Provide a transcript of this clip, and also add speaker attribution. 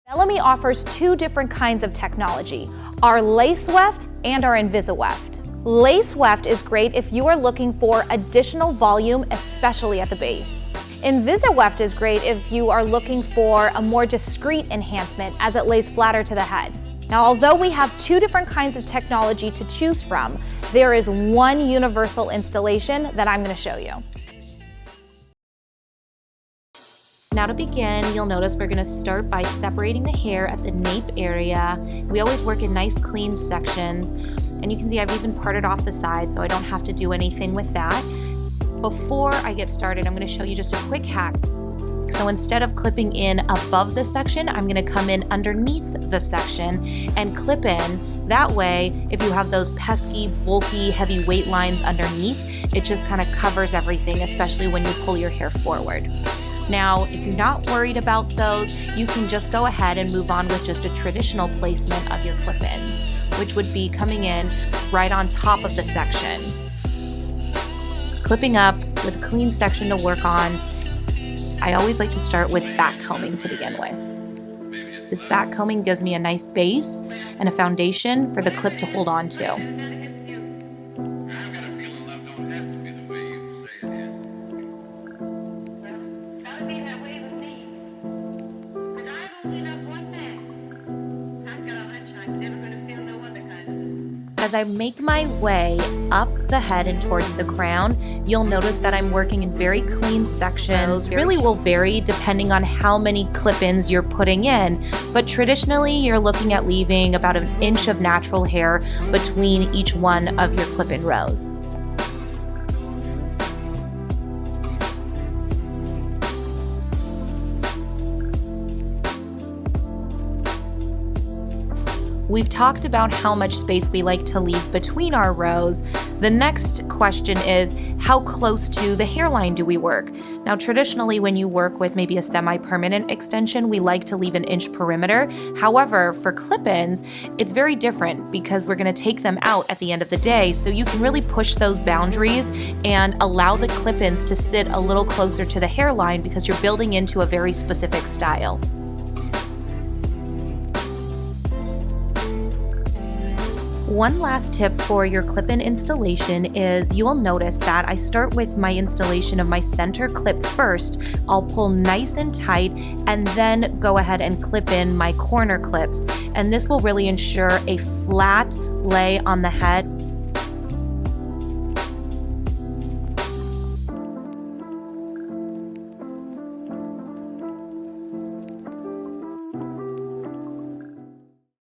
Speaker 1: Bellami offers two different kinds of technology, our lace weft and our InvisiWeft. Lace weft is great if you are looking for additional volume, especially at the base. InvisiWeft is great if you are looking for a more discreet enhancement as it lays flatter to the head. Now, although we have two different kinds of technology to choose from, there is one universal installation that I'm going to show you. Now to begin, you'll notice we're going to start by separating the hair at the nape area. We always work in nice clean sections, and you can see I've even parted off the side so I don't have to do anything with that. Before I get started, I'm going to show you just a quick hack. So instead of clipping in above the section, I'm going to come in underneath the section and clip in. That way, if you have those pesky, bulky, heavy weight lines underneath, it just kind of covers everything, especially when you pull your hair forward. Now, if you're not worried about those, you can just go ahead and move on with just a traditional placement of your clip-ins, which would be coming in right on top of the section. Clipping up with a clean section to work on. I always like to start with back combing to begin with. This back combing gives me a nice base and a foundation for the clip to hold on to. As I make my way up the head and towards the crown, you'll notice that I'm working in very clean sections. Really will vary depending on how many clip-ins you're putting in, but traditionally you're looking at leaving about an inch of natural hair between each one of your clip-in rows. We've talked about how much space we like to leave between our rows. The next question is, how close to the hairline do we work? Now, traditionally, when you work with maybe a semi-permanent extension, we like to leave an inch perimeter. However, for clip-ins, it's very different because we're going to take them out at the end of the day, so you can really push those boundaries and allow the clip-ins to sit a little closer to the hairline because you're building into a very specific style. One last tip for your clip-in installation is you will notice that I start with my installation of my center clip first. I'll pull nice and tight and then go ahead and clip in my corner clips. And this will really ensure a flat lay on the head